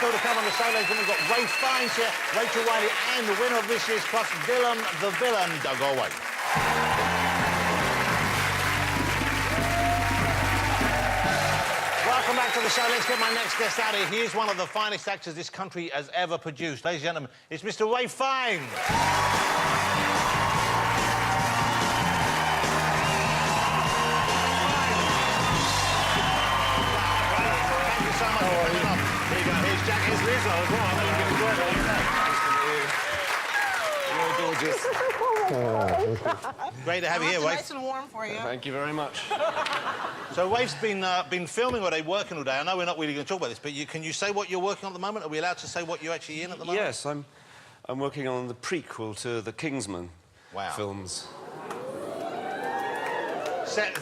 still to come on the show, ladies and gentlemen. We've got Ray Fiennes here, Rachel Wiley, and the winner of this year's plus Dylan the Villain. Don't go away. Welcome back to the show. Let's get my next guest out here. He is one of the finest actors this country has ever produced. Ladies and gentlemen, it's Mr. Ray Fiennes. Here's Rizzo as well. I know you can enjoy that. You're gorgeous. Great to have you here, Rafe. Nice and warm for you. Thank you very much. So Rafe's been filming all day, working all day. I know we're not really going to talk about this, but can you say what you're working on at the moment? Are we allowed to say what you're actually in at the moment? Yes, I'm working on the prequel to the Kingsman films.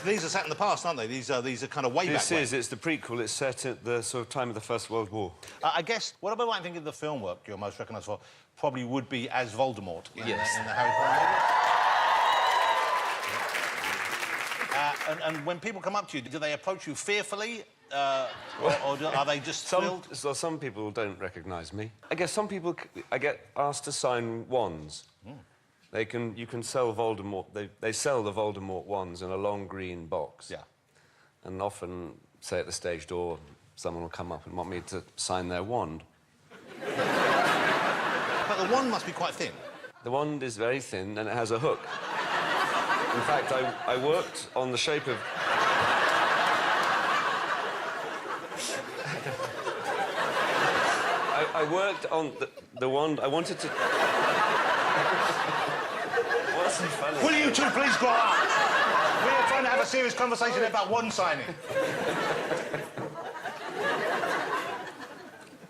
These are set in the past, aren't they? These are kind of way back. It's the prequel. It's set at the sort of time of the First World War. I guess what I might think of the film work you're most recognised for probably would be as Voldemort in the Harry Potter movies. And when people come up to you, do they approach you fearfully, or are they just thrilled? Some people don't recognise me. I guess some people... I get asked to sign wands. You can sell Voldemort... They sell the Voldemort wands in a long green box. Yeah. And often, say, at the stage door, someone will come up and want me to sign their wand. But the wand must be quite thin. The wand is very thin, and it has a hook. In fact, I worked on the shape of... I worked on the wand... I wanted to... What's so funny? Will you two please grow up? We're trying to have a serious conversation about wand signing.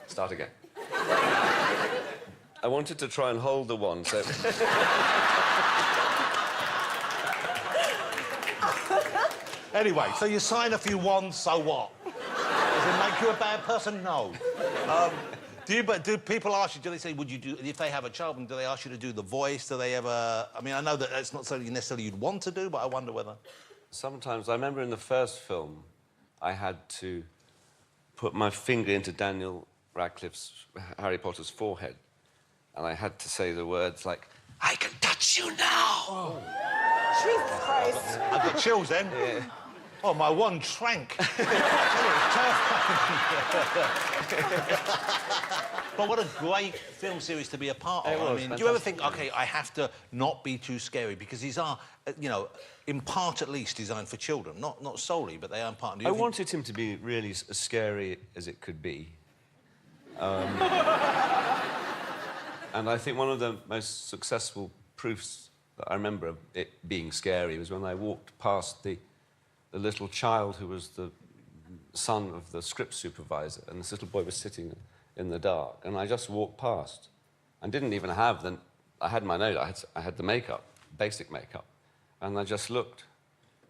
Start again. I wanted to try and hold the wand, so... Anyway, so you sign a few wands, so what? Does it make you a bad person? No. Do people ask you, do they say, would you do... If they have a child, do they ask you to do the voice? Do they ever... I mean, I know that that's not something necessarily you'd want to do, but I wonder whether... Sometimes, I remember in the first film, I had to put my finger into Daniel Radcliffe's, Harry Potter's forehead, and I had to say the words like, I can touch you now! Oh. Jesus Christ. I've got chills then. Yeah. Oh, my wand shrank. But what a great film series to be a part of. I mean, do you ever think, OK, I have to not be too scary? Because these are, you know, in part at least designed for children. Not solely, but they are in part. I wanted him to be really as scary as it could be. And I think one of the most successful proofs that I remember of it being scary was when I walked past the little child who was the son of the script supervisor, and this little boy was sitting in the dark, and I just walked past and didn't even have the... I had my note, I had the makeup, basic makeup, and I just looked,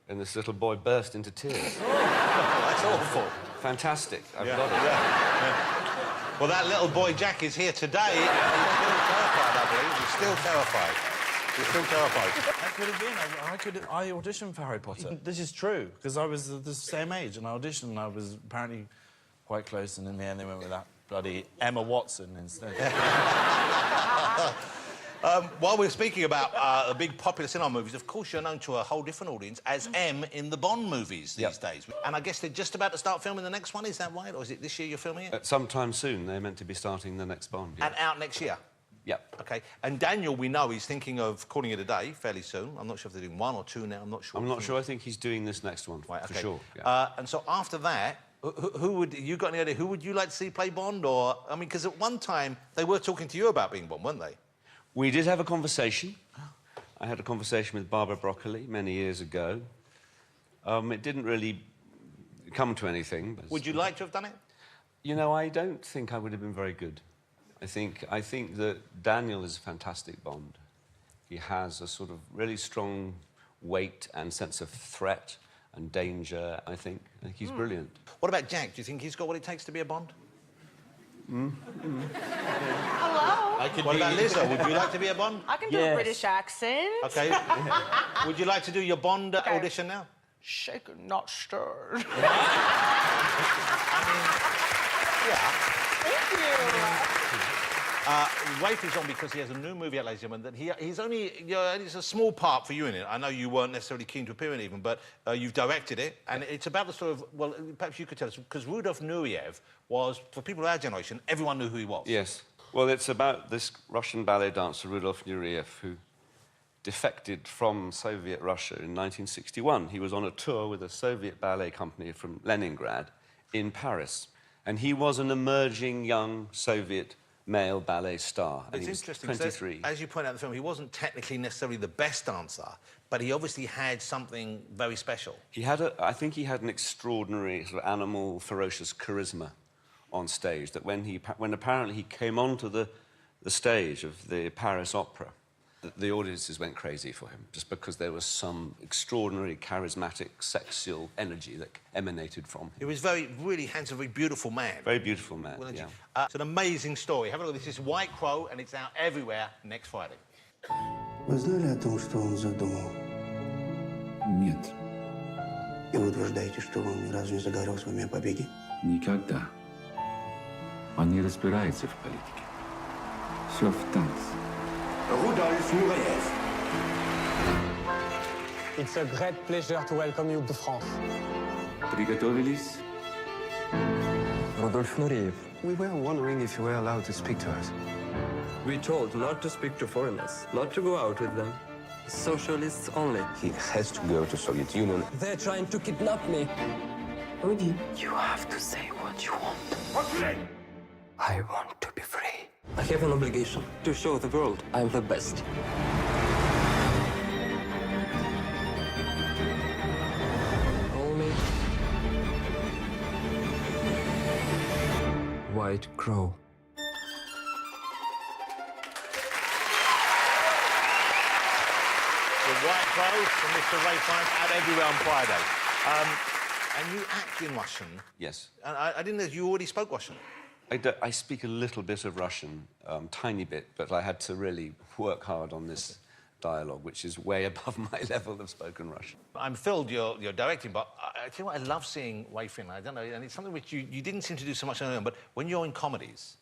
and this little boy burst into tears. That's awful. Fantastic. I've got it. Yeah. Well, that little boy Jack is here today. He's still terrified, I believe. He's still terrified. He's still terrified. I could have been. I auditioned for Harry Potter. This is true, because I was the same age, and I auditioned, and I was apparently quite close, and in the end they went with that bloody Emma Watson instead. While we're speaking about the big popular cinema movies, of course you're known to a whole different audience as M in the Bond movies these days. And I guess they're just about to start filming the next one, is that right? Or is it this year you're filming it? Sometime soon, they're meant to be starting the next Bond. Yeah. And out next year? Yep. OK. And Daniel, we know, he's thinking of calling it a day fairly soon. I'm not sure if they're doing one or two now, I'm not sure. I'm not sure. I think he's doing this next one, right, for sure. Yeah. And so after that, who would... You got any idea? Who would you like to see play Bond? Or... I mean, because at one time, they were talking to you about being Bond, weren't they? We did have a conversation. I had a conversation with Barbara Broccoli many years ago. It didn't really come to anything. But would you like to have done it? You know, I don't think I would have been very good. I think that Daniel is a fantastic Bond. He has a sort of really strong weight and sense of threat and danger, I think. I think he's brilliant. What about Jack? Do you think he's got what it takes to be a Bond? Hello? What about Lizzo? Would you like to be a Bond? I can do a British accent. OK. Would you like to do your Bond audition now? Shaken, not stirred. I mean, yeah. Thank you. Rafe is on because he has a new movie out, ladies and gentlemen, that he's only... it's a small part for you in it. I know you weren't necessarily keen to appear in it even, but you've directed it, and it's about the sort of... Well, perhaps you could tell us, because Rudolf Nureyev was, for people of our generation, everyone knew who he was. Yes. Well, it's about this Russian ballet dancer, Rudolf Nureyev, who defected from Soviet Russia in 1961. He was on a tour with a Soviet ballet company from Leningrad in Paris. And he was an emerging young Soviet male ballet star. And It's he was interesting, 23. as you point out in the film, he wasn't technically necessarily the best dancer, but he obviously had something very special. I think he had an extraordinary sort of animal, ferocious charisma on stage, that when apparently he came onto the stage of the Paris Opera, the audiences went crazy for him, just because there was some extraordinary, charismatic, sexual energy that emanated from him. He was really handsome, very beautiful man. Very beautiful man, yeah. It's an amazing story. Have a look. This is White Crow, and it's out everywhere next Friday. Вы знали о том, что он задумал? Нет, И вы утверждаете, что он ни разу не заговорил с вами о побеге? никогда. Он не разбирается в политике. Все в танце. Rudolf Nureyev. It's a great pleasure to welcome you to France. Приготовились? Rudolf Nureyev. We were wondering if you were allowed to speak to us. We're told not to speak to foreigners, not to go out with them. Socialists only. He has to go to Soviet Union. They're trying to kidnap me. Rudy, you have to say what you want. I want to be free. I have an obligation to show the world I'm the best. Call me White Crow. The White Crow from Mr. Ray Fiennes out everywhere on Friday. And you act in Russian. Yes. And I didn't know you already spoke Russian. I speak a little bit of Russian, tiny bit, but I had to really work hard on this dialogue, which is way above my level of spoken Russian. I'm thrilled you're directing, but I tell you what, I love seeing Ray Fiennes. I don't know, and it's something which you didn't seem to do so much earlier on, but when you're in comedies,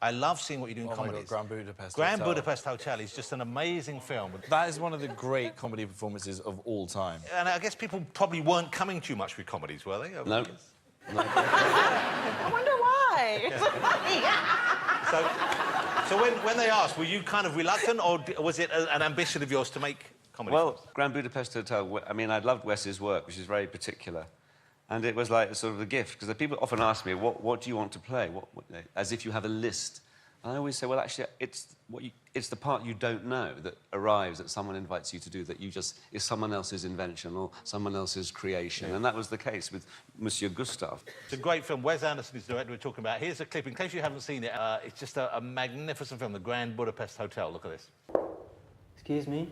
I love seeing what you do in comedies. My God, Grand Budapest Grand Hotel. Budapest Hotel is just an amazing film. That is one of the great comedy performances of all time. And I guess people probably weren't coming too much with comedies, were they? No. I wonder why. So when they asked, were you kind of reluctant, or was it an ambition of yours to make comedy Well, films? Grand Budapest Hotel, I mean, I'd loved Wes's work, which is very particular. And it was like sort of a gift, because the people often ask me, what do you want to play? As if you have a list. And I always say, well, actually, it's the part you don't know that arrives, that someone invites you to do, that is someone else's invention or someone else's creation. Yeah. And that was the case with Monsieur Gustave. It's a great film. Wes Anderson is the director we're talking about. Here's a clip. In case you haven't seen it, it's just a magnificent film, The Grand Budapest Hotel. Look at this. Excuse me?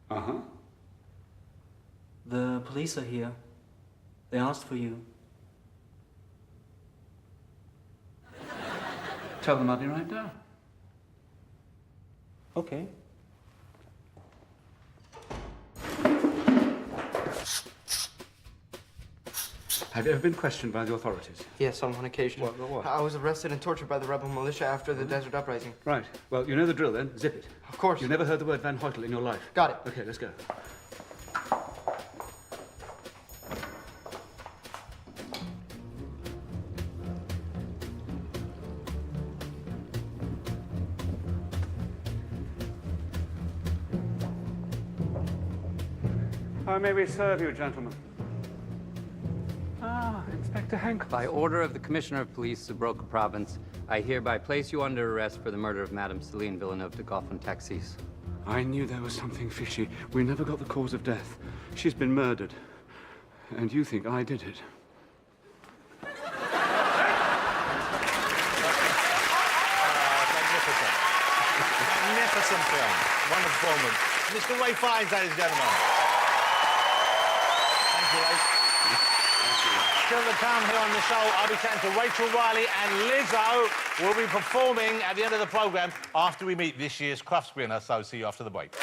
Uh-huh. The police are here. They asked for you. Tell them I'll be right down. Okay. Have you ever been questioned by the authorities? Yes, on one occasion. What? I was arrested and tortured by the rebel militia after the Desert Uprising. Right. Well, you know the drill then. Zip it. Of course. You never heard the word Van Hoytel in your life. Got it. Okay, let's go. How may we serve you, gentlemen? Ah, Inspector Henkel. By order of the Commissioner of Police of Broca Province, I hereby place you under arrest for the murder of Madame Celine Villeneuve de Goffin-Taxis. I knew there was something fishy. We never got the cause of death. She's been murdered. And you think I did it. Magnificent. Magnificent film. Wonderful performance. Mr. Ray Fiennes, ladies and gentlemen. Thank you, Ray. Still to come here on the show, I'll be chatting to Rachel Riley, and Lizzo will be performing at the end of the programme after we meet this year's Crufts winner, so see you after the break.